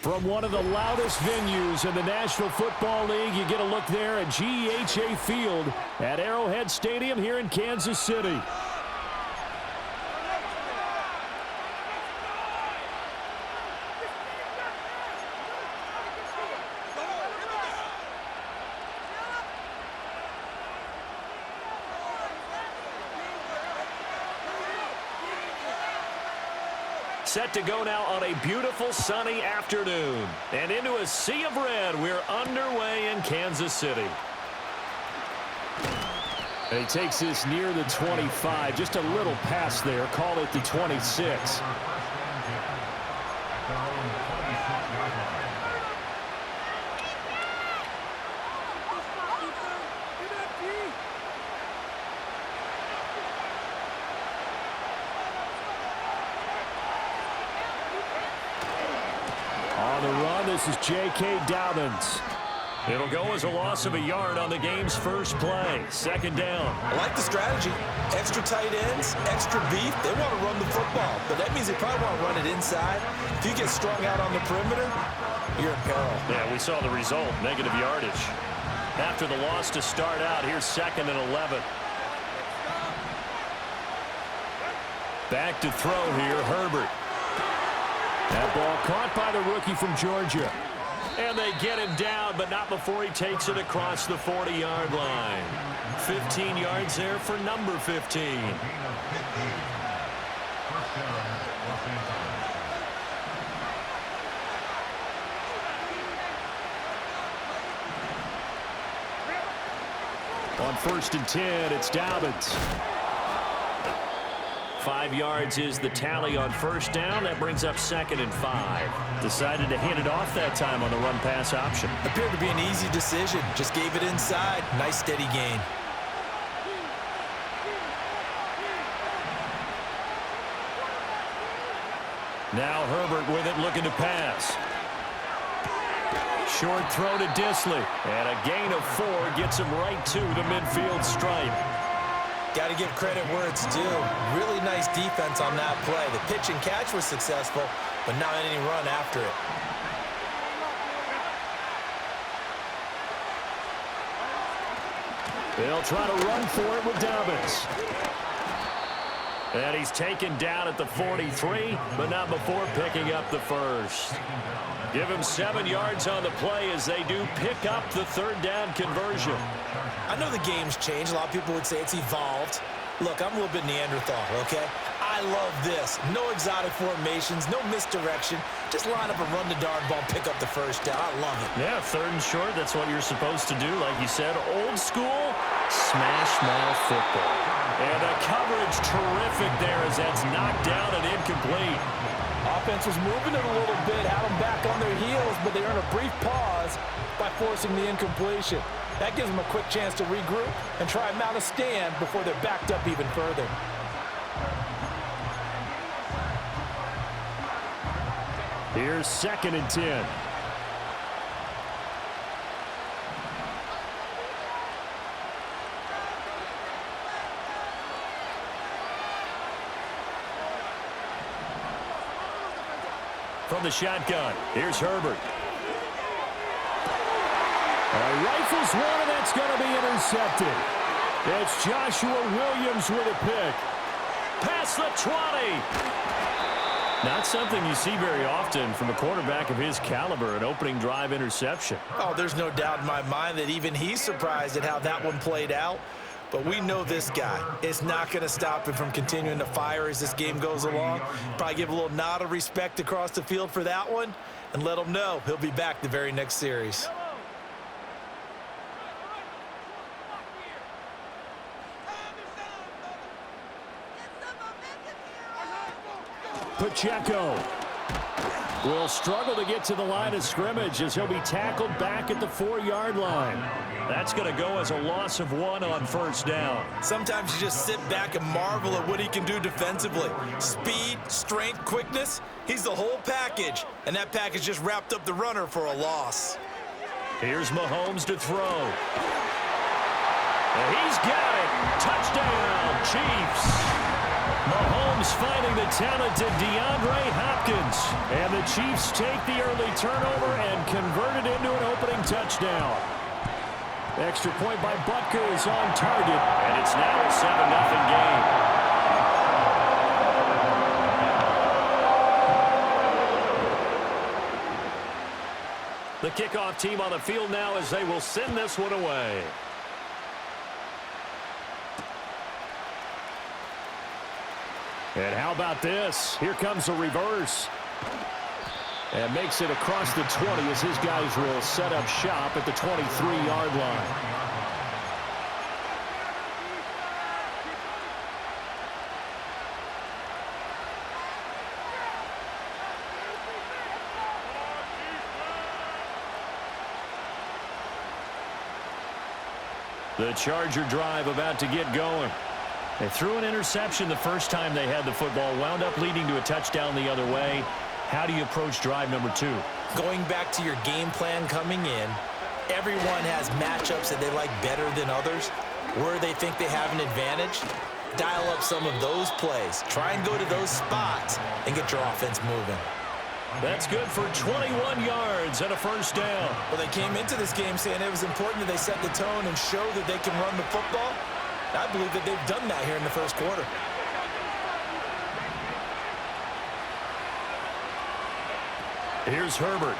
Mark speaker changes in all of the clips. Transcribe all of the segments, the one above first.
Speaker 1: From one of the loudest venues in the National Football League, you get a look there at GEHA Field at Arrowhead Stadium here in Kansas City. Set to go now on a beautiful sunny afternoon. And into a sea of red, we're underway in Kansas City. And he takes this near the 25, just a little pass there. Call it the 26. On the run, this is J.K. Dobbins. It'll go as a loss of a yard on the game's first play. Second down.
Speaker 2: I like the strategy. Extra tight ends, extra beef. They want to run the football, but that means they probably want to run it inside. If you get strung out on the perimeter, you're in peril.
Speaker 1: Yeah, we saw the result, negative yardage. After the loss to start out, here's 2nd and 11. Back to throw here, Herbert. That ball caught by the rookie from Georgia. And they get him down, but not before he takes it across the 40-yard line. 15 yards there for number 15. On 1st and 10, it's Dobbins. 5 yards is the tally on first down. That brings up 2nd and 5. Decided to hand it off that time on the run-pass option.
Speaker 2: Appeared to be an easy decision. Just gave it inside. Nice steady gain.
Speaker 1: Now Herbert with it, looking to pass. Short throw to Dissly. And a gain of 4 gets him right to the midfield stripe.
Speaker 2: Got to give credit where it's due. Really nice defense on that play. The pitch and catch was successful, but not any run after it.
Speaker 1: They'll try to run for it with Dobbins. And he's taken down at the 43, but not before picking up the first. Give him 7 yards on the play as they do pick up the 3rd down conversion.
Speaker 2: I know the game's changed. A lot of people would say it's evolved. Look, I'm a little bit Neanderthal, okay? I love this. No exotic formations, no misdirection. Just line up and run the darn ball, pick up the first down. I love it.
Speaker 1: Yeah, 3rd and short, that's what you're supposed to do. Like you said, old school, smash mouth football. And the coverage terrific there as that's knocked down and incomplete.
Speaker 3: Offense was moving it a little bit, had them back on their heels, but they earn a brief pause by forcing the incompletion. That gives them a quick chance to regroup and try and mount a stand before they're backed up even further.
Speaker 1: Here's 2nd and 10. From the shotgun, here's Herbert. Rifles one, and that's going to be intercepted. It's Joshua Williams with a pick. Past the 20. Not something you see very often from a quarterback of his caliber, an opening drive interception.
Speaker 2: Oh, there's no doubt in my mind that even he's surprised at how that one played out. But we know this guy is not going to stop him from continuing to fire as this game goes along. Probably give a little nod of respect across the field for that one and let him know he'll be back the very next series.
Speaker 1: Pacheco will struggle to get to the line of scrimmage as he'll be tackled back at the 4-yard line. That's going to go as a loss of 1 on first down.
Speaker 2: Sometimes you just sit back and marvel at what he can do defensively. Speed, strength, quickness, he's the whole package. And that package just wrapped up the runner for a loss.
Speaker 1: Here's Mahomes to throw. And he's got it. Touchdown, Chiefs. Mahomes finding the talented DeAndre Hopkins. And the Chiefs take the early turnover and convert it into an opening touchdown. Extra point by Butker is on target, and it's now a 7-0 game. The kickoff team on the field now as they will send this one away. And how about this? Here comes a reverse. And makes it across the 20 as his guys will set up shop at the 23-yard line. The Charger drive about to get going. They threw an interception the first time they had the football, wound up leading to a touchdown the other way. How do you approach drive number 2?
Speaker 2: Going back to your game plan coming in, everyone has matchups that they like better than others. Where they think they have an advantage, dial up some of those plays. Try and go to those spots and get your offense moving.
Speaker 1: That's good for 21 yards and a first down.
Speaker 2: Well, they came into this game saying it was important that they set the tone and show that they can run the football. I believe that they've done that here in the first quarter.
Speaker 1: Here's Herbert.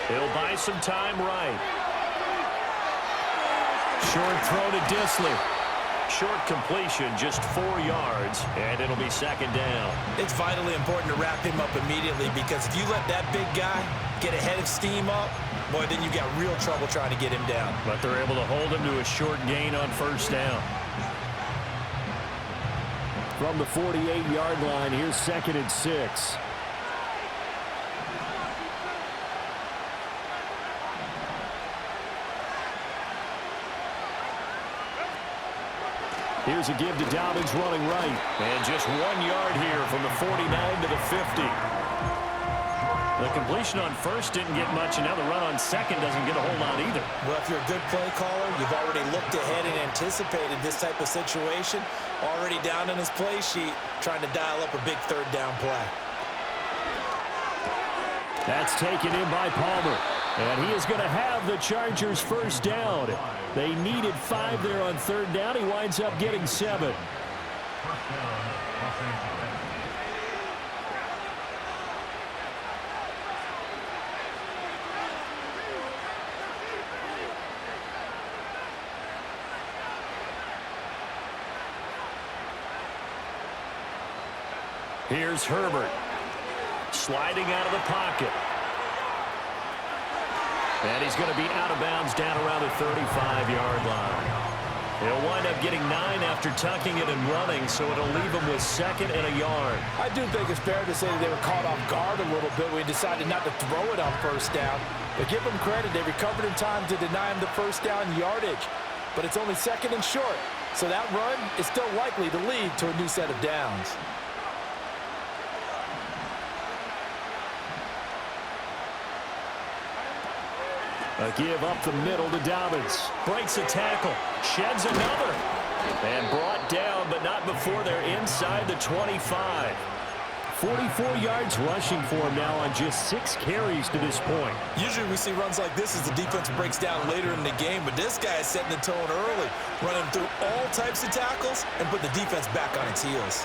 Speaker 1: He'll buy some time right. Short throw to Dissly. Short completion, just 4 yards, and it'll be second down.
Speaker 2: It's vitally important to wrap him up immediately because if you let that big guy get a head of steam up, boy, then you got real trouble trying to get him down.
Speaker 1: But they're able to hold him to a short gain on first down. From the 48-yard line, here's 2nd and 6. Here's a give to Dobbins running right. And just 1 yard here from the 49 to the 50. The completion on first didn't get much, and now the run on second doesn't get a whole lot either.
Speaker 2: Well, if you're a good play caller, you've already looked ahead and anticipated this type of situation. Already down in his play sheet, trying to dial up a big third down play.
Speaker 1: That's taken in by Palmer. And he is going to have the Chargers first down. They needed 5 there on third down. He winds up getting 7. Here's Herbert. Sliding out of the pocket. And he's going to be out of bounds down around the 35-yard line. He'll wind up getting 9 after tucking it and running, so it'll leave him with 2nd and a yard.
Speaker 3: I do think it's fair to say that they were caught off guard a little bit when he decided not to throw it on first down. But give them credit, they recovered in time to deny him the first down yardage. But it's only 2nd and short, so that run is still likely to lead to a new set of downs.
Speaker 1: A give up the middle to Dobbins. Breaks a tackle. Sheds another. And brought down, but not before they're inside the 25. 44 yards rushing for him now on just 6 carries to this point.
Speaker 2: Usually we see runs like this as the defense breaks down later in the game, but this guy is setting the tone early, running through all types of tackles and put the defense back on its heels.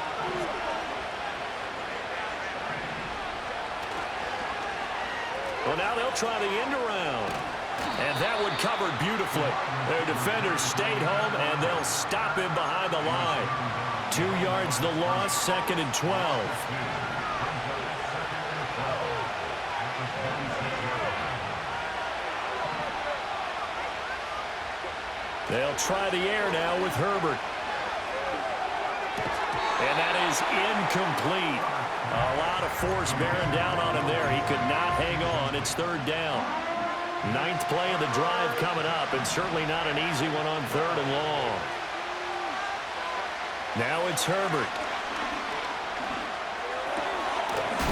Speaker 1: Well, now they'll try the end around. And that one covered beautifully. Their defenders stayed home, and they'll stop him behind the line. 2 yards the loss, 2nd and 12. They'll try the air now with Herbert. And that is incomplete. A lot of force bearing down on him there. He could not hang on. It's 3rd down. 9th play of the drive coming up, and certainly not an easy one on 3rd and long. Now it's Herbert.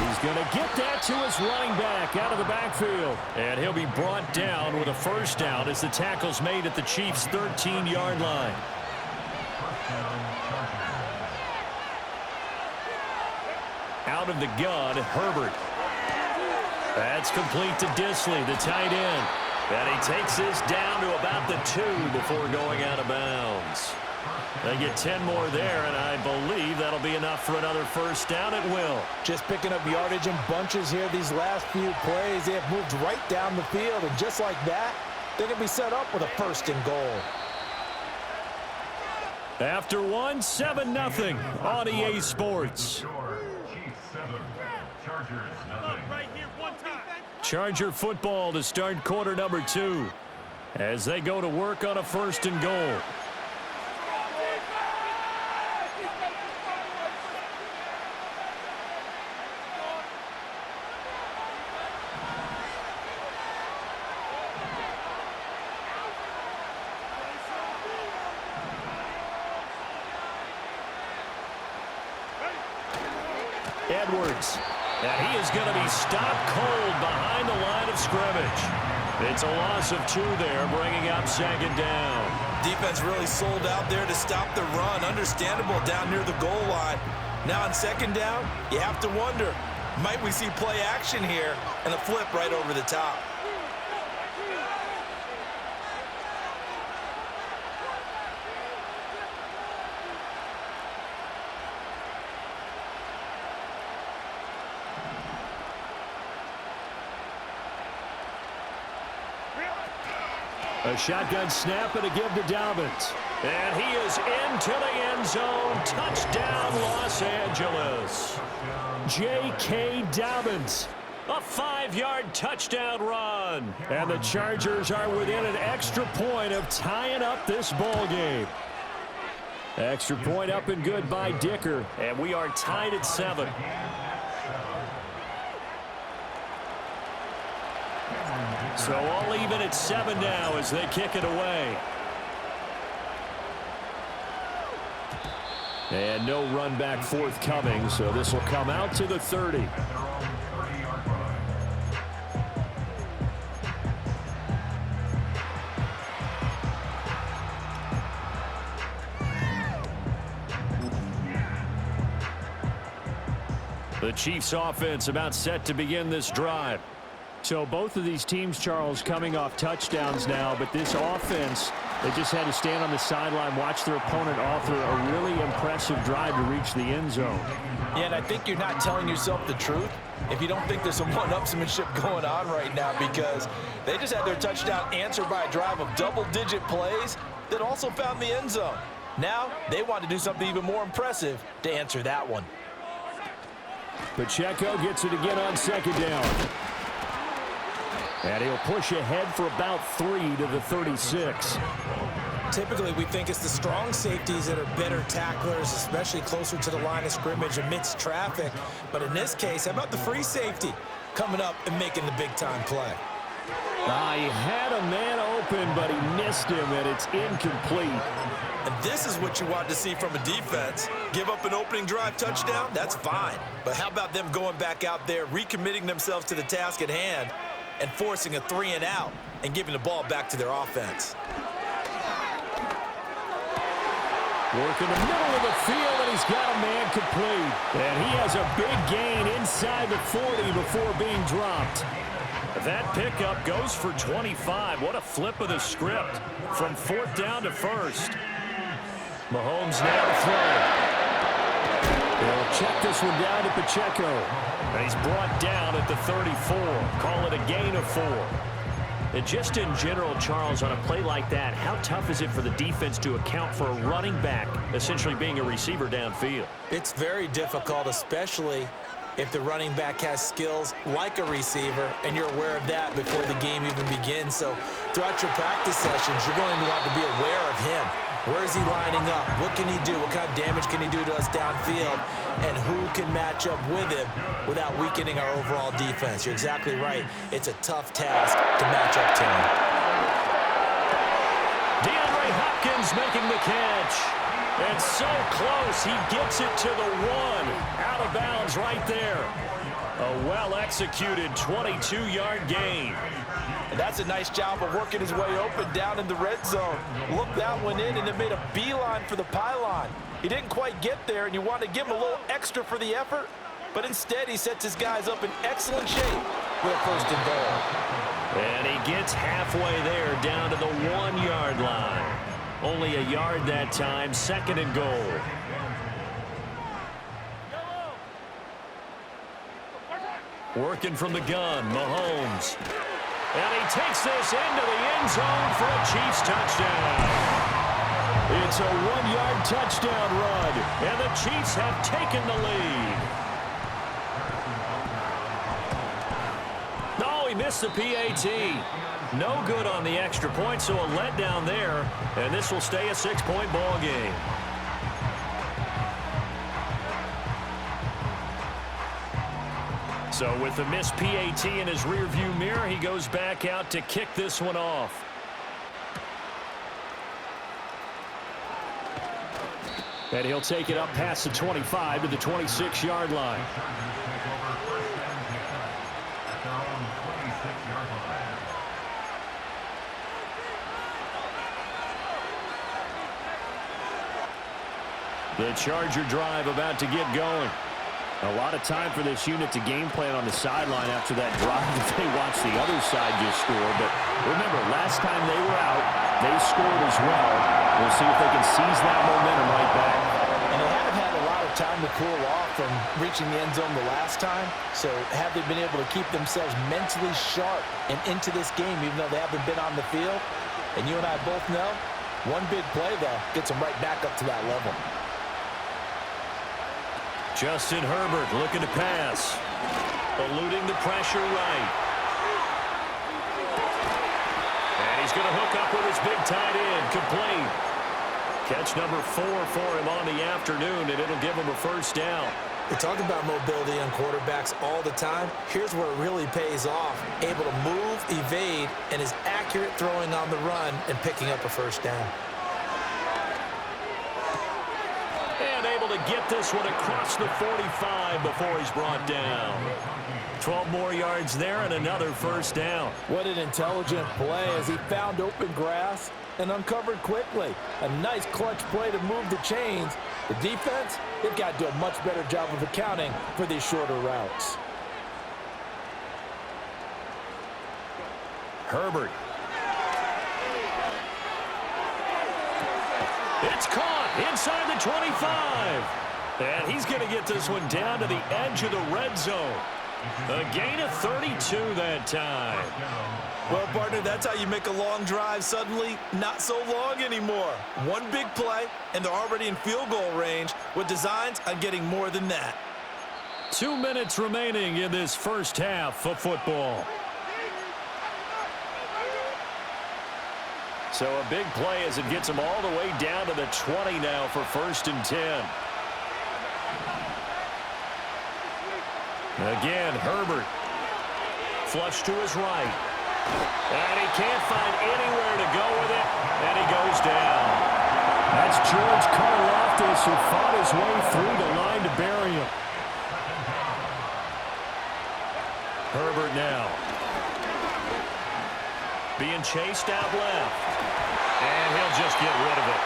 Speaker 1: He's going to get that to his running back out of the backfield. And he'll be brought down with a first down as the tackle's made at the Chiefs' 13-yard line. Out of the gun, Herbert. That's complete to Dissly, the tight end. And he takes this down to about the 2 before going out of bounds. They get 10 more there, and I believe that'll be enough for another first down. It will.
Speaker 3: Just picking up yardage in bunches here these last few plays. They have moved right down the field, and just like that, they can be set up with a 1st and goal.
Speaker 1: After 1, 7-0 on EA Sports. Charger football to start quarter number 2 as they go to work on a 1st and goal. Edwards. And he is going to be stopped cold behind the line of scrimmage. It's a loss of 2 there, bringing up 2nd down.
Speaker 2: Defense really sold out there to stop the run. Understandable down near the goal line. Now on 2nd down, you have to wonder, might we see play action here and a flip right over the top?
Speaker 1: A shotgun snap and a give to Dobbins. And he is into the end zone. Touchdown, Los Angeles. J.K. Dobbins. A 5-yard touchdown run. And the Chargers are within an extra point of tying up this ball game. Extra point up and good by Dicker. And we are tied at 7. So all even at 7 now as they kick it away. And no run back forthcoming, so this will come out to the 30. The Chiefs offense about set to begin this drive. So both of these teams, Charles, coming off touchdowns now, but this offense, they just had to stand on the sideline, watch their opponent author a really impressive drive to reach the end zone.
Speaker 3: Yeah, and I think you're not telling yourself the truth if you don't think there's some one-upsmanship going on right now, because they just had their touchdown answered by a drive of double-digit plays that also found the end zone. Now they want to do something even more impressive to answer that one.
Speaker 1: Pacheco gets it again on 2nd down. And he'll push ahead for about 3 to the 36.
Speaker 4: Typically, we think it's the strong safeties that are better tacklers, especially closer to the line of scrimmage amidst traffic. But in this case, how about the free safety coming up and making the big-time play?
Speaker 1: He had a man open, but he missed him, and it's incomplete.
Speaker 2: And this is what you want to see from a defense. Give up an opening drive touchdown, that's fine. But how about them going back out there, recommitting themselves to the task at hand, and forcing a 3-and-out and giving the ball back to their offense.
Speaker 1: Work in the middle of the field, and he's got a man complete. And he has a big gain inside the 40 before being dropped. That pickup goes for 25. What a flip of the script from 4th down to 1st. Mahomes now to throw. They'll check this one down to Pacheco. And he's brought down at the 34. Call it a gain of 4. And just in general, Charles, on a play like that, how tough is it for the defense to account for a running back essentially being a receiver downfield?
Speaker 4: It's very difficult, especially if the running back has skills like a receiver, and you're aware of that before the game even begins. So throughout your practice sessions, you're going to want to be aware of him. Where is he lining up? What can he do? What kind of damage can he do to us downfield? And who can match up with him without weakening our overall defense? You're exactly right. It's a tough task to match up to him.
Speaker 1: DeAndre Hopkins making the catch. And so close, he gets it to the 1. Out of bounds right there. A well-executed 22-yard gain.
Speaker 3: And that's a nice job of working his way open down in the red zone. Looked that one in and it made a beeline for the pylon. He didn't quite get there, and you want to give him a little extra for the effort. but instead he sets his guys up in excellent shape with a first and goal.
Speaker 1: And he gets halfway there, down to the 1-yard line. Only a yard that time, second and goal. Working from the gun, Mahomes. And he takes this into the end zone for a Chiefs touchdown. It's a 1-yard touchdown run, and the Chiefs have taken the lead. No, he missed the PAT. No good on the extra point, so a letdown there, and this will stay a 6-point ball game. So with the missed PAT in his rearview mirror, he goes back out to kick this one off. And he'll take it up past the 25 to the 26-yard line. The Charger drive about to get going. A lot of time for this unit to game plan on the sideline after that drive if they watch the other side just score. But remember, last time they were out, they scored as well. We'll see if they can seize that momentum right back.
Speaker 3: And they haven't had a lot of time to cool off from reaching the end zone the last time. So have they been able to keep themselves mentally sharp and into this game even though they haven't been on the field? And you and I both know, one big play, though, gets them right back up to that level.
Speaker 1: Justin Herbert looking to pass. Eluding the pressure right. And he's going to hook up with his big tight end. Complete. Catch number 4 for him on the afternoon, and it'll give him a first down.
Speaker 4: We talk about mobility on quarterbacks all the time. Here's where it really pays off. Able to move, evade, and is accurate throwing on the run and picking up a first down.
Speaker 1: And able to get this one across the 45 before he's brought down. 12 more yards there and another first down.
Speaker 3: What an intelligent play as he found open grass and uncovered quickly. A nice clutch play to move the chains. The defense, they've got to do a much better job of accounting for these shorter routes.
Speaker 1: Herbert. It's caught inside the 25. And he's going to get this one down to the edge of the red zone. A gain of 32 that time.
Speaker 2: Well, partner, that's how you make a long drive suddenly not so long anymore. One big play, and they're already in field goal range with designs on getting more than that.
Speaker 1: 2 minutes remaining in this first half of football. So a big play as it gets them all the way down to the 20 now for 1st and 10. Again, Herbert. Flush to his right. And he can't find anywhere to go with it, and he goes down. That's George Karlaftis who fought his way through the line to bury him. Herbert now. Being chased out left. And he'll just get rid of it.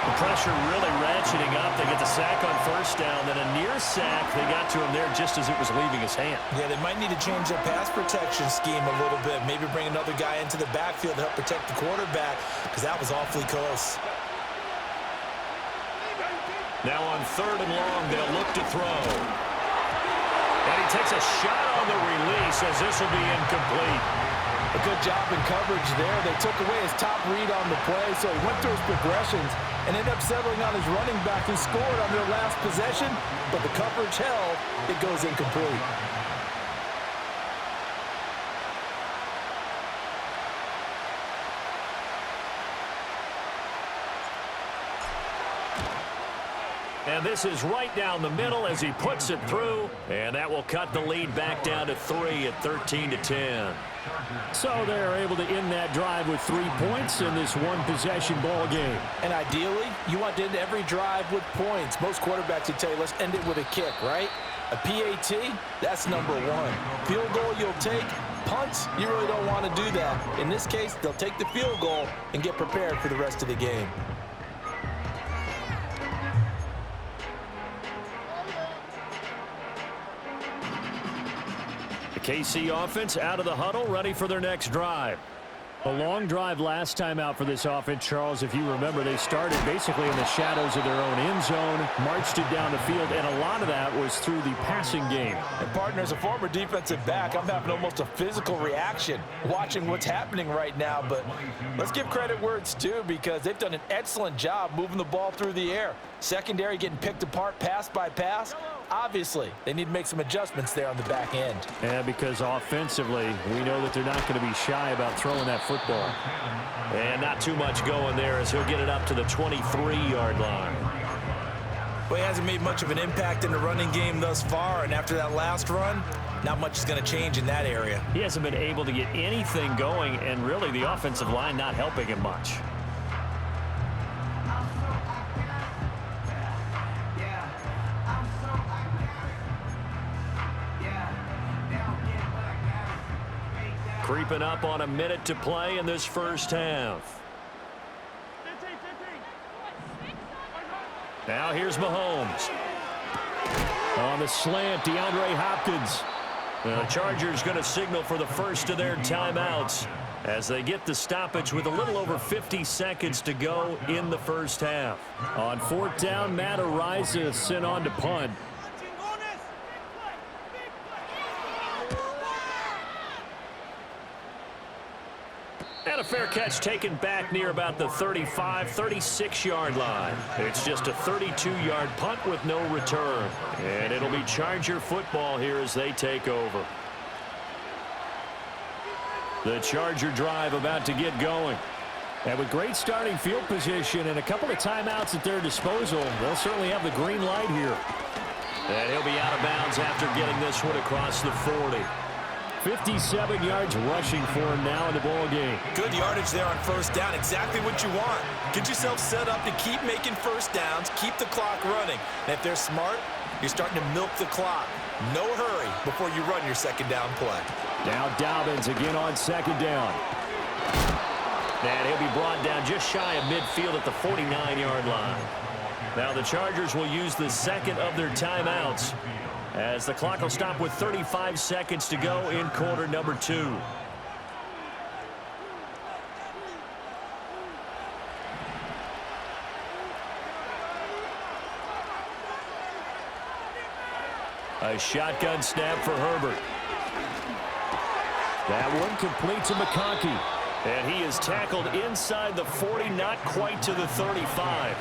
Speaker 1: The pressure really ratcheting up. They get the sack on 1st down. Then a near sack. They got to him there just as it was leaving his hand.
Speaker 2: Yeah, they might need to change their pass protection scheme a little bit. Maybe bring another guy into the backfield to help protect the quarterback because that was awfully close.
Speaker 1: Now on 3rd and long, they'll look to throw. And he takes a shot on the release as this will be incomplete.
Speaker 3: A good job in coverage there. They took away his top read on the play, so he went through his progressions and ended up settling on his running back who scored on their last possession, but the coverage held. It goes incomplete.
Speaker 1: And this is right down the middle as he puts it through, and that will cut the lead back down to 3 at 13-10. So they're able to end that drive with 3 points in this one-possession ball game.
Speaker 3: And ideally, you want to end every drive with points. Most quarterbacks would tell you, let's end it with a kick, right? A PAT, that's number 1. Field goal you'll take. Punts, you really don't want to do that. In this case, they'll take the field goal and get prepared for the rest of the game.
Speaker 1: KC offense out of the huddle, ready for their next drive. A long drive last time out for this offense, Charles. If you remember, they started basically in the shadows of their own end zone, marched it down the field, and a lot of that was through the passing game.
Speaker 3: And partner, as a former defensive back, I'm having almost a physical reaction watching what's happening right now. But let's give credit where it's due, because they've done an excellent job moving the ball through the air. Secondary getting picked apart pass by pass. Obviously, they need to make some adjustments there on the back end.
Speaker 1: Yeah, because offensively, we know that they're not going to be shy about throwing that football. And not too much going there as he'll get it up to the 23-yard line.
Speaker 2: Well, he hasn't made much of an impact in the running game thus far, and after that last run, not much is going to change in that area.
Speaker 1: He hasn't been able to get anything going, and really the offensive line not helping him much. Creeping up on a minute to play in this first half. Now here's Mahomes. On the slant, DeAndre Hopkins. The Chargers going to signal for the first of their timeouts as they get the stoppage with a little over 50 seconds to go in the first half. On fourth down, Matt Araiza sent on to punt. And a fair catch taken back near about the 35, 36-yard line. It's just a 32-yard punt with no return. And it'll be Charger football here as they take over. The Charger drive about to get going. And with great starting field position and a couple of timeouts at their disposal, they'll certainly have the green light here. And he'll be out of bounds after getting this one across the 40. 57 yards rushing for him now in the ball game.
Speaker 2: Good yardage there on first down. Exactly what you want. Get yourself set up to keep making first downs, keep the clock running. And if they're smart, you're starting to milk the clock. No hurry before you run your second down play.
Speaker 1: Now Dobbins again on second down. And he'll be brought down just shy of midfield at the 49-yard line. Now the Chargers will use the second of their timeouts, as the clock will stop with 35 seconds to go in quarter number 2. A shotgun snap for Herbert. That one complete to McConkey. And he is tackled inside the 40, not quite to the 35.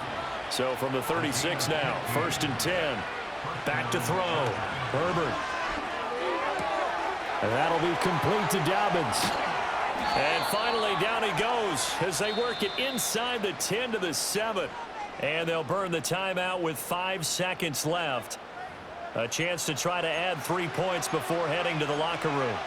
Speaker 1: So from the 36 now, 1st and 10. Back to throw. Herbert. And that'll be complete to Dobbins. And finally down he goes as they work it inside the 10 to the 7. And they'll burn the timeout with 5 seconds left. A chance to try to add 3 points before heading to the locker room.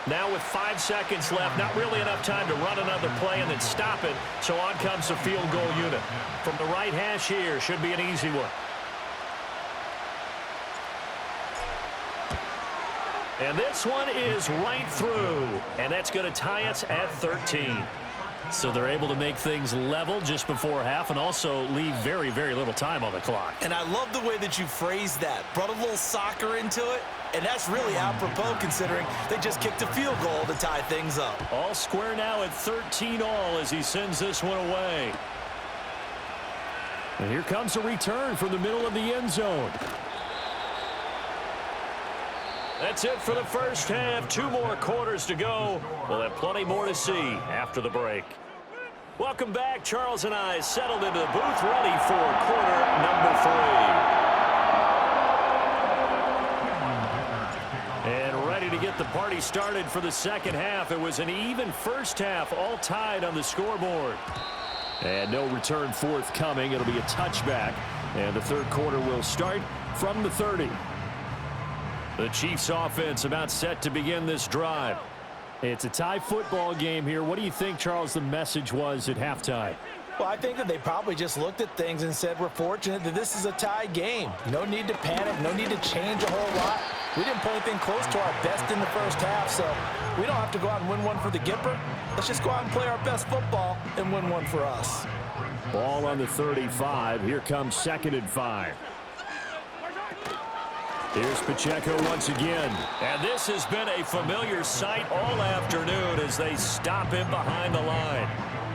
Speaker 1: Now with 5 seconds left, not really enough time to run another play and then stop it. So on comes the field goal unit. From the right hash here, should be an easy one. And this one is right through. And that's going to tie us at 13. So they're able to make things level just before half and also leave very, very little time on the clock.
Speaker 2: And I love the way that you phrased that. Brought a little soccer into it. And that's really apropos considering they just kicked a field goal to tie things up.
Speaker 1: All square now at 13 all as he sends this one away. And here comes a return from the middle of the end zone. That's it for the first half. 2 more quarters to go. We'll have plenty more to see after the break. Welcome back. Charles and I settled into the booth, ready for quarter number 3. And ready to get the party started for the second half. It was an even first half, all tied on the scoreboard. And no return forthcoming. It'll be a touchback. And the third quarter will start from the 30. The Chiefs offense about set to begin this drive. It's a tie football game here. What do you think, Charles, the message was at halftime?
Speaker 3: Well, I think that they probably just looked at things and said, we're fortunate that this is a tie game. No need to panic, no need to change a whole lot. We didn't play anything close to our best in the first half, so we don't have to go out and win one for the Gipper. Let's just go out and play our best football and win one for us.
Speaker 1: Ball on the 35. Here comes 2nd and 5. Here's Pacheco once again. And this has been a familiar sight all afternoon as they stop him behind the line.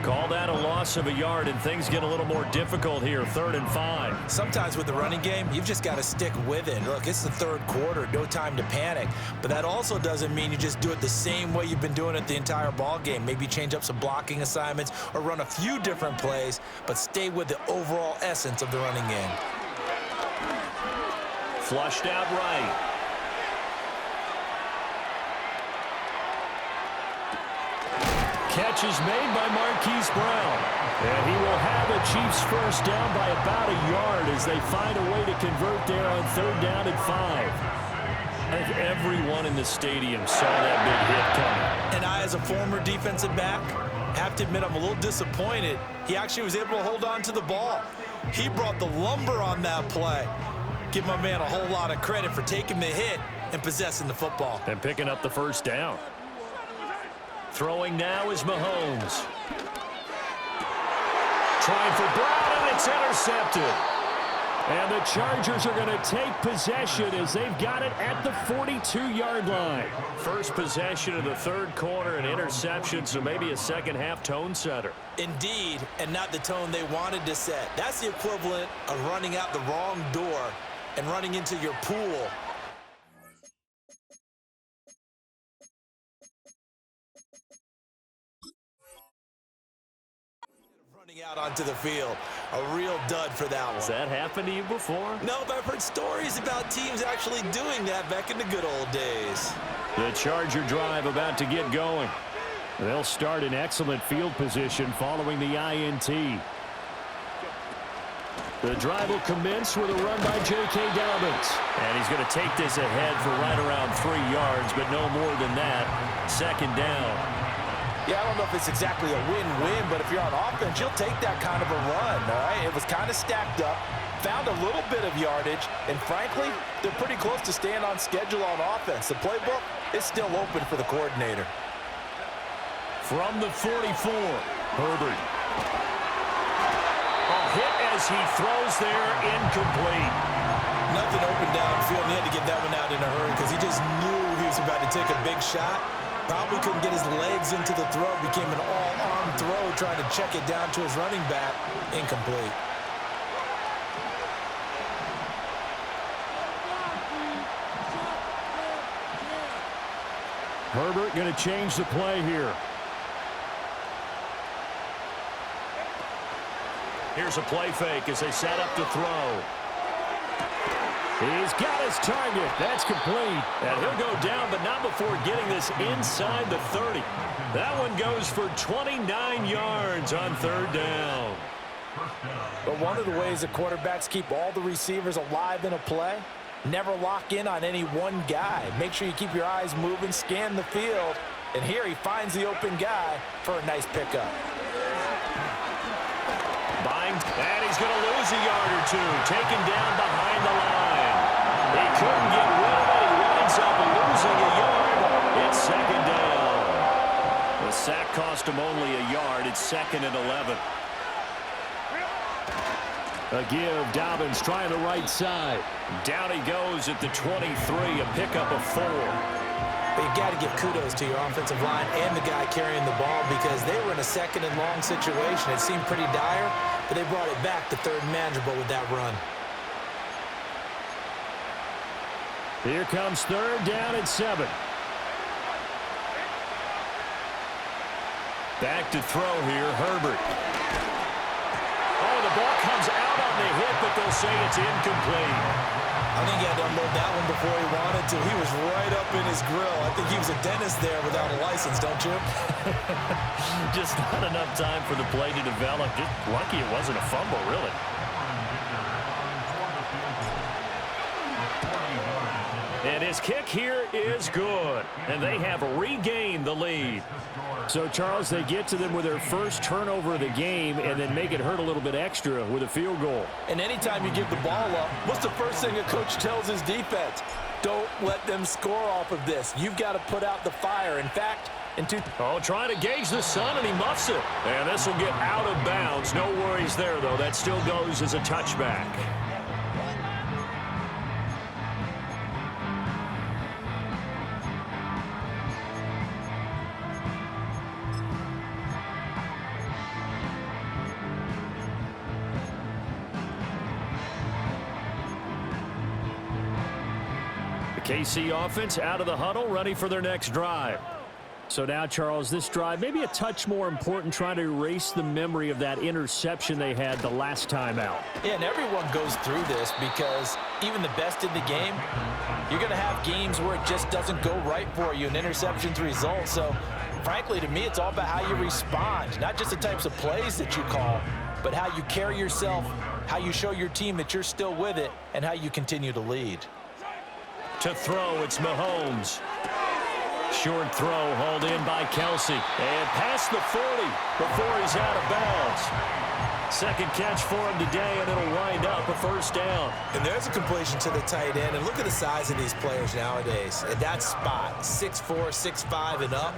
Speaker 1: Call that a loss of a yard, and things get a little more difficult here, 3rd and 5.
Speaker 4: Sometimes with the running game, you've just got to stick with it. Look, it's the 3rd quarter, no time to panic. But that also doesn't mean you just do it the same way you've been doing it the entire ball game. Maybe change up some blocking assignments or run a few different plays, but stay with the overall essence of the running game.
Speaker 1: Flushed out right. Catch is made by Marquise Brown. And he will have a Chiefs first down by about a yard as they find a way to convert there on 3rd down and 5. I think everyone in the stadium saw that big hit coming.
Speaker 2: And I, as a former defensive back, have to admit I'm a little disappointed. He actually was able to hold on to the ball. He brought the lumber on that play. Give my man a whole lot of credit for taking the hit and possessing the football.
Speaker 1: And picking up the first down. Throwing now is Mahomes. Trying for Brown, and it's intercepted. And the Chargers are going to take possession as they've got it at the 42-yard line. First possession of the 3rd quarter, an interception, so maybe a second-half tone setter.
Speaker 4: Indeed, and not the tone they wanted to set. That's the equivalent of running out the wrong door and running into your pool. Running out onto the field. A real dud for that one.
Speaker 1: Has that happened to you before?
Speaker 4: No, but I've heard stories about teams actually doing that back in the good old days.
Speaker 1: The Charger drive about to get going. They'll start in excellent field position following the INT. The drive will commence with a run by J.K. Dobbins. And he's going to take this ahead for right around 3 yards, but no more than that. 2nd down.
Speaker 3: Yeah, I don't know if it's exactly a win-win, but if you're on offense, you'll take that kind of a run, all right? It was kind of stacked up, found a little bit of yardage, and frankly, they're pretty close to staying on schedule on offense. The playbook is still open for the coordinator.
Speaker 1: From the 44, Herbert. A hit as he throws there, incomplete.
Speaker 2: Nothing open downfield, and he had to get that one out in a hurry because he just knew he was about to take a big shot. Probably couldn't get his legs into the throw. Became an all-arm throw trying to check it down to his running back. Incomplete.
Speaker 1: Herbert going to change the play here. Here's a play fake as they set up to throw. He's got his target. That's complete. And he'll go down, but not before getting this inside the 30. That one goes for 29 yards on 3rd down.
Speaker 3: But one of the ways that quarterbacks keep all the receivers alive in a play, never lock in on any one guy. Make sure you keep your eyes moving, scan the field, and here he finds the open guy for a nice pickup.
Speaker 1: And he's going to lose a yard or two. Taken down behind the line. He couldn't get rid of it. He winds up losing a yard. It's 2nd down. The sack cost him only a yard. It's 2nd and 11. A give. Dobbins trying the right side. Down he goes at the 23. A pickup of 4.
Speaker 4: But you got to give kudos to your offensive line and the guy carrying the ball because they were in a 2nd and long situation. It seemed pretty dire, but they brought it back to 3rd and manageable with that run.
Speaker 1: Here comes 3rd down and 7. Back to throw here, Herbert. Oh, the ball comes out on the hit, but they'll say it's incomplete.
Speaker 2: I think he had to unload that one before he wanted to. He was right up in his grill. I think he was a dentist there without a license, don't you?
Speaker 1: Just not enough time for the play to develop. Just lucky it wasn't a fumble, really. And his kick here is good. And they have regained the lead. So, Charles, they get to them with their first turnover of the game and then make it hurt a little bit extra with a field goal.
Speaker 3: And anytime you give the ball up, what's the first thing a coach tells his defense? Don't let them score off of this. You've got to put out the fire. In fact,
Speaker 1: trying to gauge the sun, and he muffs it. And this will get out of bounds. No worries there, though. That still goes as a touchback. The KC offense out of the huddle, ready for their next drive. So now, Charles, this drive maybe a touch more important, trying to erase the memory of that interception they had the last time out.
Speaker 3: Yeah, and everyone goes through this because even the best in the game, you're going to have games where it just doesn't go right for you, and interceptions result. So, frankly, to me, it's all about how you respond, not just the types of plays that you call, but how you carry yourself, how you show your team that you're still with it, and how you continue to lead.
Speaker 1: To throw, it's Mahomes. Short throw hauled in by Kelsey. And past the 40 before he's out of bounds. Second catch for him today, and it'll wind up a first down.
Speaker 4: And there's a completion to the tight end. And look at the size of these players nowadays. At that spot, 6'4", 6'5", and up.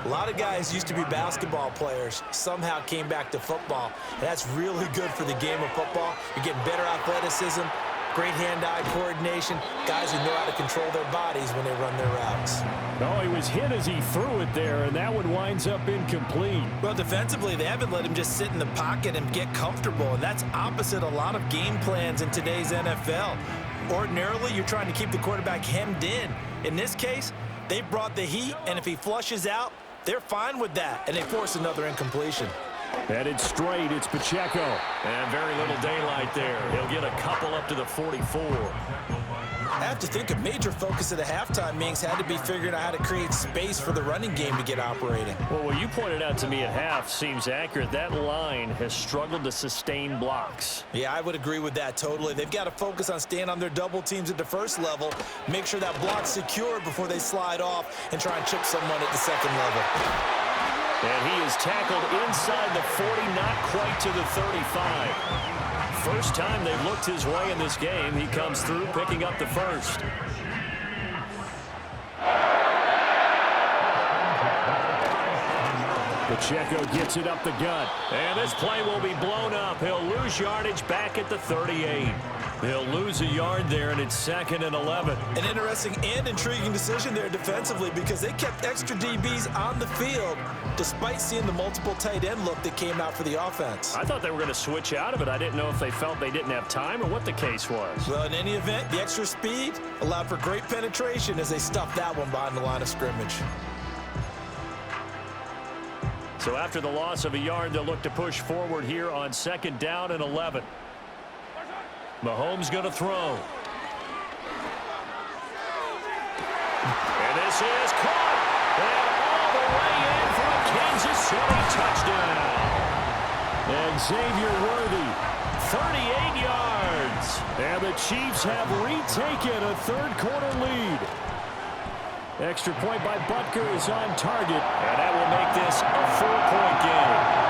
Speaker 4: A lot of guys used to be basketball players, somehow came back to football. And that's really good for the game of football. You're getting better athleticism, great hand-eye coordination, guys who know how to control their bodies when they run their routes.
Speaker 1: Oh, he was hit as he threw it there, and that one winds up incomplete.
Speaker 2: Well, defensively, they haven't let him just sit in the pocket and get comfortable, and that's opposite a lot of game plans in today's NFL. Ordinarily, you're trying to keep the quarterback hemmed in. In this case, they brought the heat, and if he flushes out, they're fine with that, and they force another incompletion.
Speaker 1: Headed straight, it's Pacheco. And very little daylight there. He'll get a couple up to the 44.
Speaker 2: I have to think a major focus of the halftime meetings had to be figuring out how to create space for the running game to get operating.
Speaker 1: Well, what you pointed out to me at half seems accurate. That line has struggled to sustain blocks.
Speaker 2: Yeah, I would agree with that totally. They've got to focus on staying on their double teams at the first level, make sure that block's secure before they slide off and try and chip someone at the second level.
Speaker 1: And he is tackled inside the 40, not quite to the 35. First time they've looked his way in this game. He comes through, picking up the first. Pacheco gets it up the gut. And this play will be blown up. He'll lose yardage back at the 38. They'll lose a yard there, and it's 2nd and 11.
Speaker 2: An interesting and intriguing decision there defensively because they kept extra DBs on the field despite seeing the multiple tight end look that came out for the offense.
Speaker 1: I thought they were going to switch out of it. I didn't know if they felt they didn't have time or what the case was.
Speaker 2: Well, in any event, the extra speed allowed for great penetration as they stuffed that one behind the line of scrimmage.
Speaker 1: So after the loss of a yard, they'll look to push forward here on 2nd down and 11. Mahomes going to throw. And this is caught. And all the way in for a Kansas City touchdown. And Xavier Worthy, 38 yards. And the Chiefs have retaken a third-quarter lead. Extra point by Butker is on target. And that will make this a 4-point game.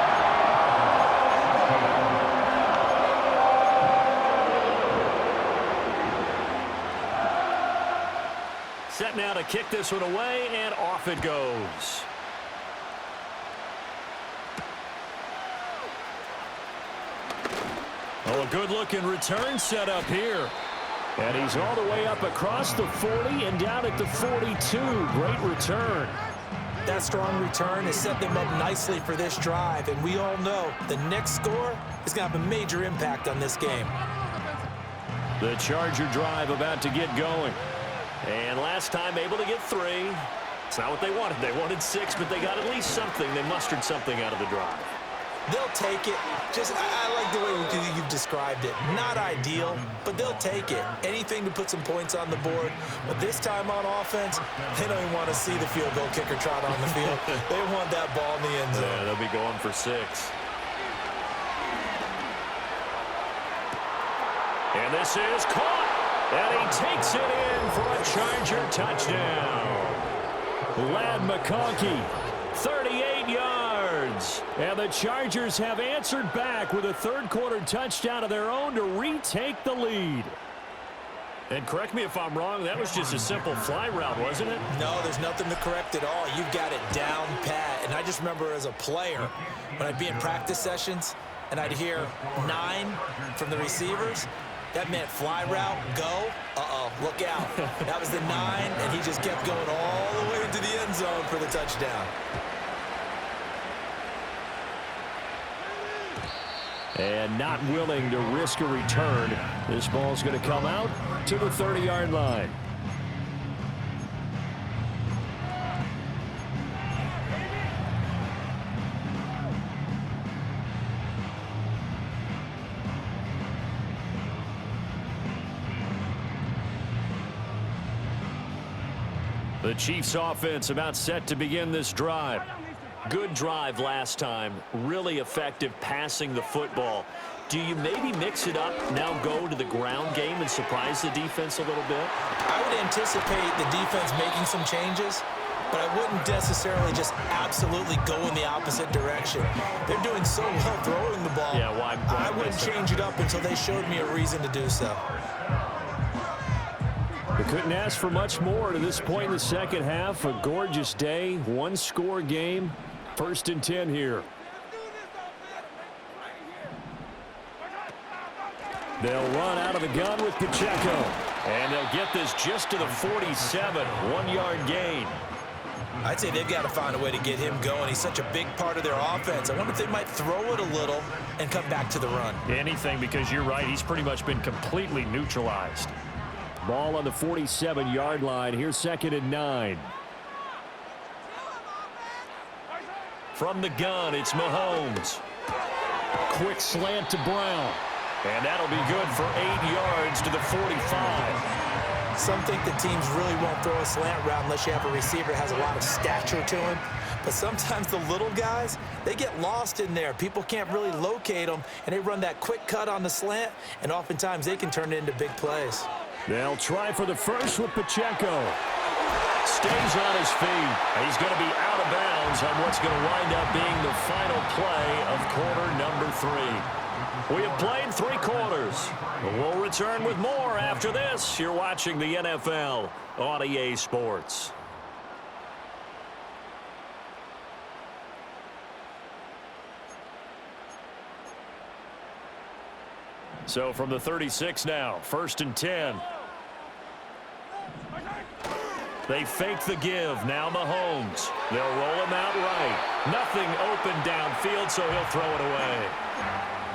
Speaker 1: Set now to kick this one away, and off it goes. Oh, a good-looking return set up here. And he's all the way up across the 40 and down at the 42. Great return.
Speaker 2: That strong return has set them up nicely for this drive, and we all know the next score is going to have a major impact on this game.
Speaker 1: The Charger drive about to get going. And last time able to get 3. It's not what they wanted. They wanted 6, but they got at least something. They mustered something out of the drive.
Speaker 2: They'll take it. I like the way you've described it. Not ideal, but they'll take it. Anything to put some points on the board. But this time on offense, they don't even want to see the field goal kicker trot on the field. They want that ball in the end zone.
Speaker 1: Yeah, they'll be going for 6. And this is caught. And he takes it in for a Charger touchdown. Ladd McConkey, 38 yards. And the Chargers have answered back with a third-quarter touchdown of their own to retake the lead. And correct me if I'm wrong, that was just a simple fly route, wasn't it?
Speaker 4: No, there's nothing to correct at all. You've got it down pat. And I just remember as a player, when I'd be in practice sessions and I'd hear 9 from the receivers, that meant fly route, go, look out. That was the 9, and he just kept going all the way into the end zone for the touchdown.
Speaker 1: And not willing to risk a return. This ball's going to come out to the 30-yard line. The Chiefs offense about set to begin this drive. Good drive last time. Really effective passing the football. Do you maybe mix it up, now go to the ground game and surprise the defense a little bit?
Speaker 4: I would anticipate the defense making some changes, but I wouldn't necessarily just absolutely go in the opposite direction. They're doing so well throwing the ball.
Speaker 1: Yeah, why
Speaker 4: I wouldn't change it up until they showed me a reason to do so.
Speaker 1: They couldn't ask for much more to this point in the second half. A gorgeous day, one-score game. 1st and 10 here. They'll run out of the gun with Pacheco. And they'll get this just to the 47, 1-yard gain.
Speaker 2: I'd say they've got to find a way to get him going. He's such a big part of their offense. I wonder if they might throw it a little and come back to the run.
Speaker 1: Anything, because you're right, he's pretty much been completely neutralized. Ball on the 47-yard line. Here's 2nd and 9. From the gun, it's Mahomes. Quick slant to Brown. And that'll be good for 8 yards to the 45.
Speaker 4: Some think the teams really won't throw a slant route unless you have a receiver that has a lot of stature to him. But sometimes the little guys, they get lost in there. People can't really locate them, and they run that quick cut on the slant, and oftentimes they can turn it into big plays.
Speaker 1: They'll try for the first with Pacheco. Stays on his feet. He's going to be out of bounds on what's going to wind up being the final play of quarter number 3. We have played 3 quarters. We'll return with more after this. You're watching the NFL on EA Sports. So from the 36 now, 1st and 10. They fake the give. Now Mahomes. They'll roll him out right. Nothing open downfield, so he'll throw it away.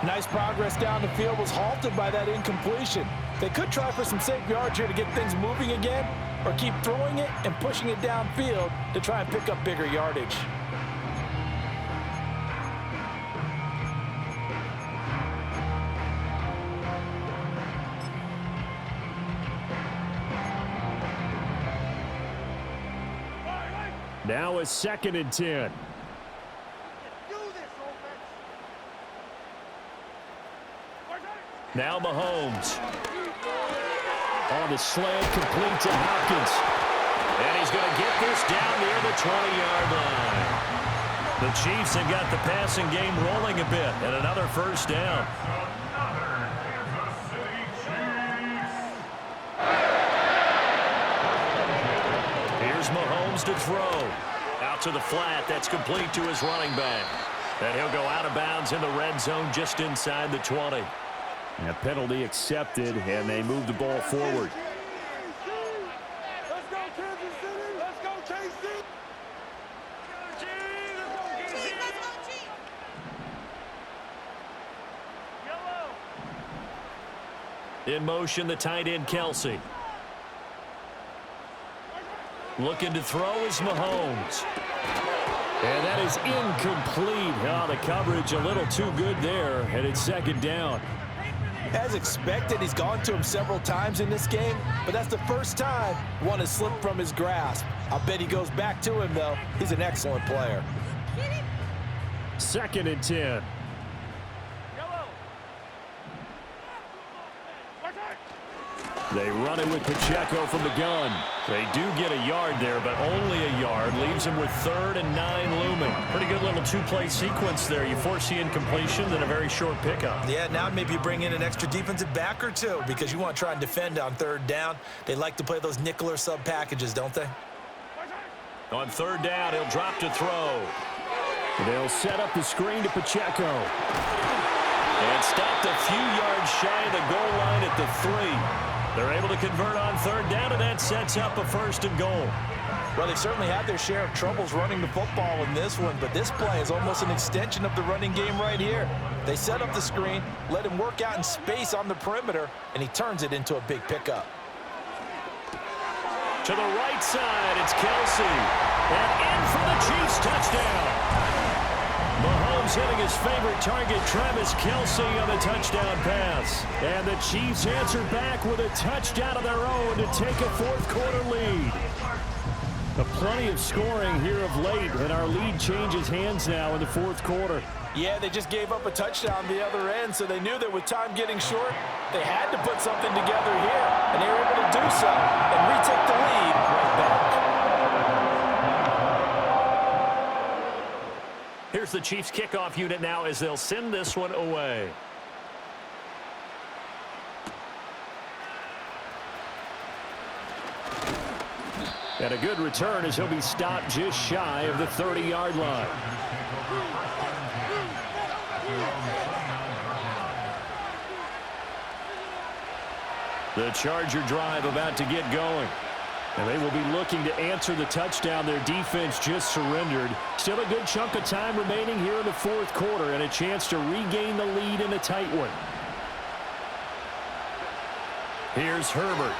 Speaker 3: Nice progress down the field was halted by that incompletion. They could try for some safe yards here to get things moving again, or keep throwing it and pushing it downfield to try and pick up bigger yardage.
Speaker 1: Now a 2nd and 10. Now Mahomes. On the slant, complete to Hopkins. And he's going to get this down near the 20-yard line. The Chiefs have got the passing game rolling a bit, and another 1st down. Here's Mahomes to throw. Out to the flat. That's complete to his running back. And he'll go out of bounds in the red zone just inside the 20. A penalty accepted, and they move the ball forward.
Speaker 5: Let's go, Kansas City. Let's go, KC.
Speaker 1: In motion, the tight end, Kelsey. Looking to throw is Mahomes. And that is incomplete. Oh, the coverage a little too good there, and it's 2nd down.
Speaker 3: As expected, he's gone to him several times in this game, but that's the first time one has slipped from his grasp. I'll bet he goes back to him, though. He's an excellent player.
Speaker 1: 2nd and 10. They run it with Pacheco from the gun. They do get a yard there, but only a yard. Leaves them with 3rd and 9 looming. Pretty good little two-play sequence there. You force the incompletion, then a very short pickup.
Speaker 2: Yeah, now maybe you bring in an extra defensive back or two because you want to try and defend on 3rd down. They like to play those nickel or sub packages, don't they?
Speaker 1: On 3rd down, he'll drop to throw. They'll set up the screen to Pacheco. And stopped a few yards shy of the goal line at the 3. They're able to convert on 3rd down, and that sets up a 1st and goal.
Speaker 3: Well, they've certainly had their share of troubles running the football in this one, but this play is almost an extension of the running game right here. They set up the screen, let him work out in space on the perimeter, and he turns it into a big pickup.
Speaker 1: To the right side, it's Kelsey. And in for the Chiefs touchdown. Mahomes hitting his favorite target, Travis Kelsey, on the touchdown pass. And the Chiefs answer back with a touchdown of their own to take a 4th quarter lead. Plenty of scoring here of late, and our lead changes hands now in the 4th quarter.
Speaker 3: Yeah, they just gave up a touchdown the other end, so they knew that with time getting short, they had to put something together here, and they were able to do so and retake the lead right back.
Speaker 1: Here's the Chiefs kickoff unit now as they'll send this one away. And a good return as he'll be stopped just shy of the 30-yard line. The Charger drive about to get going. And they will be looking to answer the touchdown their defense just surrendered. Still a good chunk of time remaining here in the 4th quarter and a chance to regain the lead in a tight one. Here's Herbert.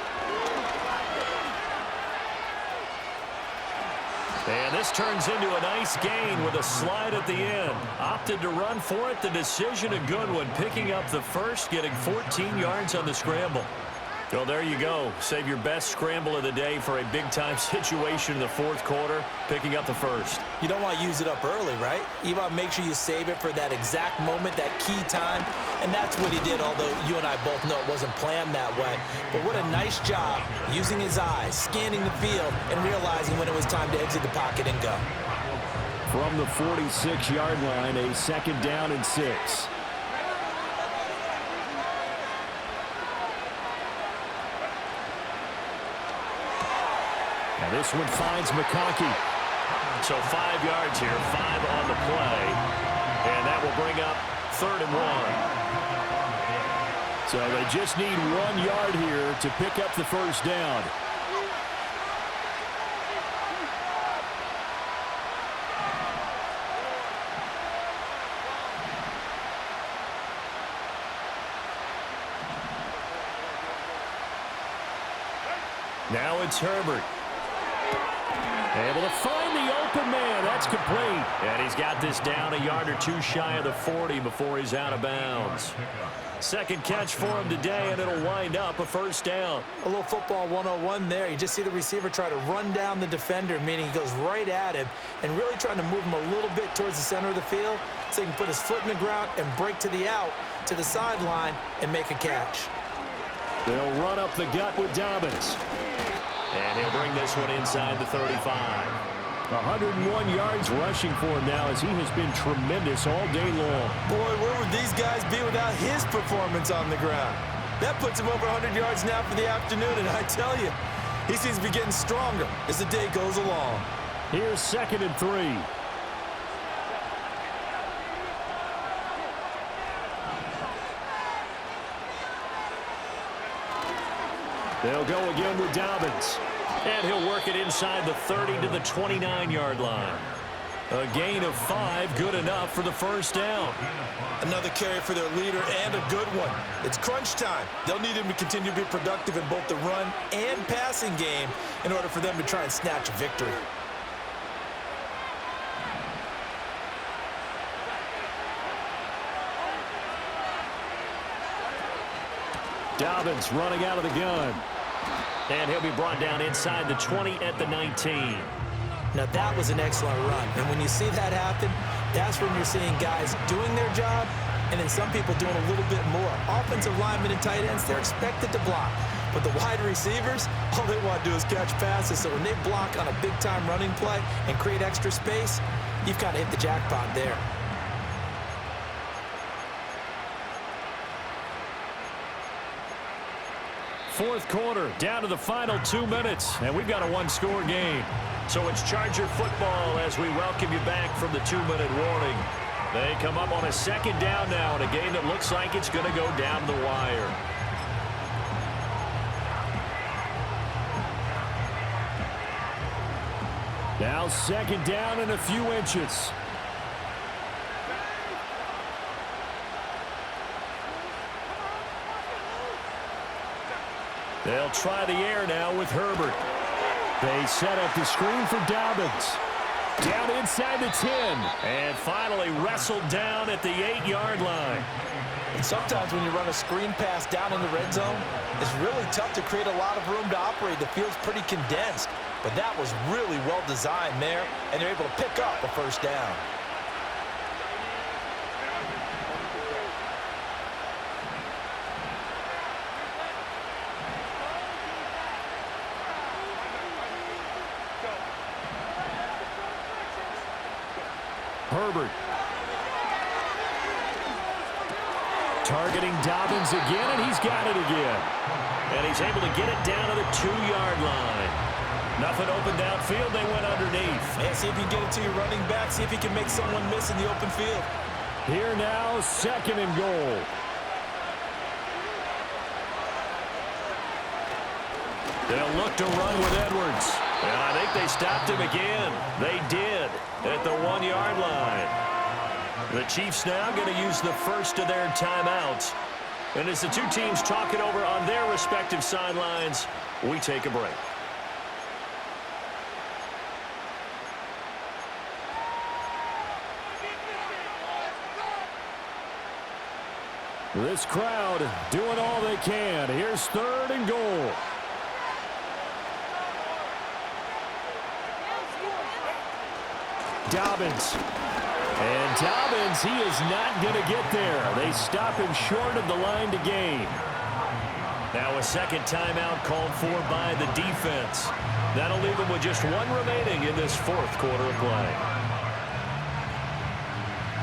Speaker 1: And this turns into a nice gain with a slide at the end. Opted to run for it. The decision a good one. Picking up the 1st, getting 14 yards on the scramble. Well, there you go. Save your best scramble of the day for a big-time situation in the 4th quarter, picking up the 1st.
Speaker 4: You don't want to use it up early, right? You want to make sure you save it for that exact moment, that key time, and that's what he did, although you and I both know it wasn't planned that way. But what a nice job using his eyes, scanning the field, and realizing when it was time to exit the pocket and go.
Speaker 1: From the 46-yard line, a 2nd down and 6. Now this one finds McConkey. So 5 yards here, 5 on the play. And that will bring up 3rd and 1. So they just need 1 yard here to pick up the 1st down. Now it's Herbert. Able to find the open man. That's complete. And he's got this down a yard or 2 shy of the 40 before he's out of bounds. 2nd catch for him today, and it'll wind up a 1st down.
Speaker 4: A little football 101 there. You just see the receiver try to run down the defender, meaning he goes right at him and really trying to move him a little bit towards the center of the field so he can put his foot in the ground and break to the out, to the sideline, and make a catch.
Speaker 1: They'll run up the gut with Dobbins. And he'll bring this one inside the 35. 101 yards rushing for him now as he has been tremendous all day long.
Speaker 2: Boy, where would these guys be without his performance on the ground? That puts him over 100 yards now for the afternoon, and I tell you, he seems to be getting stronger as the day goes along.
Speaker 1: Here's 2nd and 3. They'll go again with Dobbins. And he'll work it inside the 30 to the 29-yard line. A gain of 5, good enough for the 1st down.
Speaker 2: Another carry for their leader and a good one. It's crunch time. They'll need him to continue to be productive in both the run and passing game in order for them to try and snatch a victory.
Speaker 1: Dobbins running out of the gun. And he'll be brought down inside the 20 at the 19.
Speaker 4: Now that was an excellent run. And when you see that happen, that's when you're seeing guys doing their job and then some people doing a little bit more. Offensive linemen and tight ends, they're expected to block. But the wide receivers, all they want to do is catch passes. So when they block on a big-time running play and create extra space, you've got to hit the jackpot there.
Speaker 1: Fourth quarter, down to the final 2 minutes, and we've got a one-score game. So it's Charger football as we welcome you back from the 2-minute warning. They come up on a second down now in a game that looks like it's going to go down the wire. Now second down and a few inches. They'll try the air now with Herbert. They set up the screen for Dobbins. Down inside the 10. And finally wrestled down at the 8-yard line.
Speaker 3: And sometimes when you run a screen pass down in the red zone, it's really tough to create a lot of room to operate. The field's pretty condensed. But that was really well designed there, and they're able to pick up a first down.
Speaker 1: Herbert. Targeting Dobbins again, and he's got it again. And he's able to get it down to the 2-yard line. Nothing open downfield. They went underneath.
Speaker 3: Yeah, see if you can get it to your running back. See if you can make someone miss in the open field.
Speaker 1: Here now, second and goal. They'll look to run with Edwards. And I think they stopped him again. They did at the 1-yard line. The Chiefs now going to use the first of their timeouts. And as the two teams talk it over on their respective sidelines, we take a break. This crowd doing all they can. Here's third and goal. Dobbins. And Dobbins, he is not going to get there. They stop him short of the line to gain. Now a second timeout called for by the defense. That'll leave them with just one remaining in this fourth quarter of play.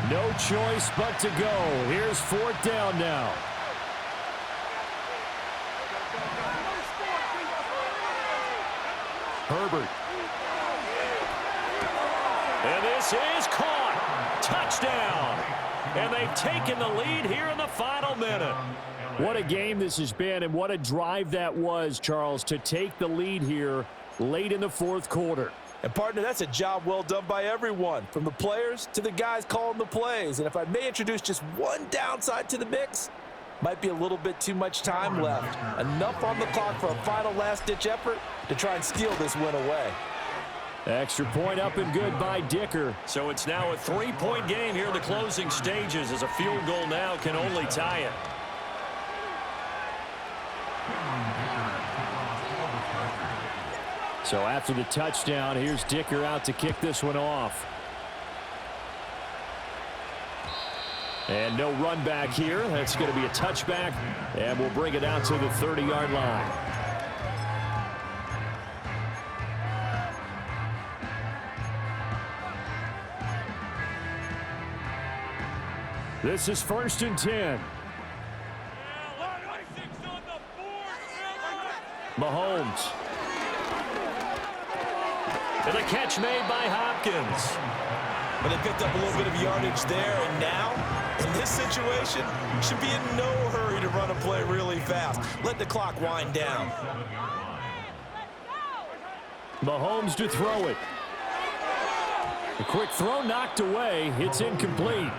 Speaker 1: No choice but to go. Here's fourth down now. Herbert. And this is caught. Touchdown. And they've taken the lead here in the final minute. What a game this has been, and what a drive that was, Charles, to take the lead here late in the fourth quarter.
Speaker 3: And, partner, that's a job well done by everyone, from the players to the guys calling the plays. And if I may introduce just one downside to the mix, might be a little bit too much time left. Enough on the clock for a final last-ditch effort to try and steal this win away.
Speaker 1: Extra point up and good by Dicker. So it's now a 3-point game here in the closing stages, as a field goal now can only tie it. So after the touchdown, here's Dicker out to kick this one off. And no run back here. That's going to be a touchback, and we'll bring it out to the 30-yard line. This is first and 10. Mahomes. And the catch made by Hopkins.
Speaker 3: But they picked up a little bit of yardage there, and now, in this situation, should be in no hurry to run a play really fast. Let the clock wind down.
Speaker 1: Mahomes to throw it. A quick throw knocked away. It's incomplete.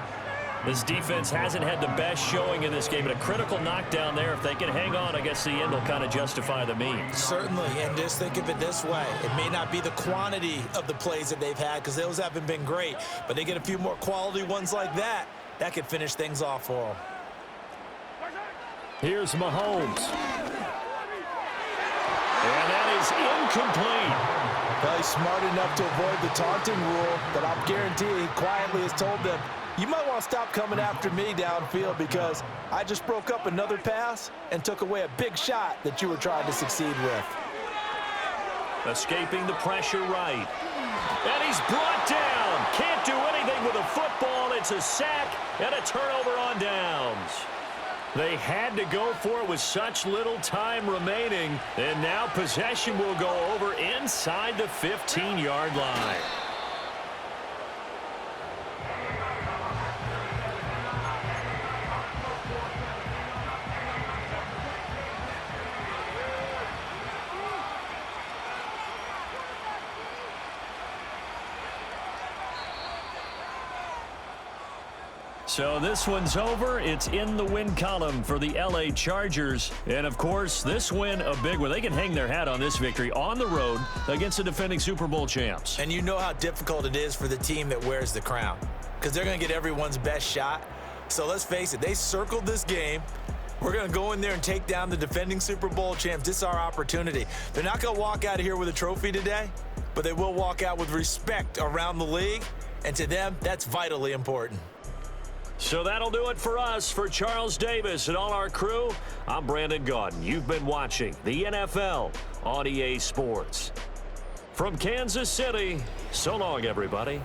Speaker 1: This defense hasn't had the best showing in this game, but a critical knockdown there. If they can hang on, I guess the end will kind of justify the means.
Speaker 4: Certainly, and just think of it this way. It may not be the quantity of the plays that they've had, because those haven't been great, but they get a few more quality ones like that. That could finish things off for them.
Speaker 1: Here's Mahomes. And that is incomplete.
Speaker 3: Well, he's smart enough to avoid the taunting rule, but I'll guarantee he quietly has told them, You might want to stop coming after me downfield because I just broke up another pass and took away a big shot that you were trying to succeed with.
Speaker 1: Escaping the pressure right. And he's brought down. Can't do anything with a football. It's a sack and a turnover on downs. They had to go for it with such little time remaining. And now possession will go over inside the 15-yard line. So this one's over. It's in the win column for the L.A. Chargers. And, of course, this win a big one. They can hang their hat on this victory on the road against the defending Super Bowl champs.
Speaker 4: And you know how difficult it is for the team that wears the crown because they're going to get everyone's best shot. So let's face it, they circled this game. We're going to go in there and take down the defending Super Bowl champs. This is our opportunity. They're not going to walk out of here with a trophy today, but they will walk out with respect around the league. And to them, that's vitally important.
Speaker 1: So that'll do it for us. For Charles Davis and all our crew, I'm Brandon Gaudin. You've been watching the NFL on EA Sports. From Kansas City, so long, everybody.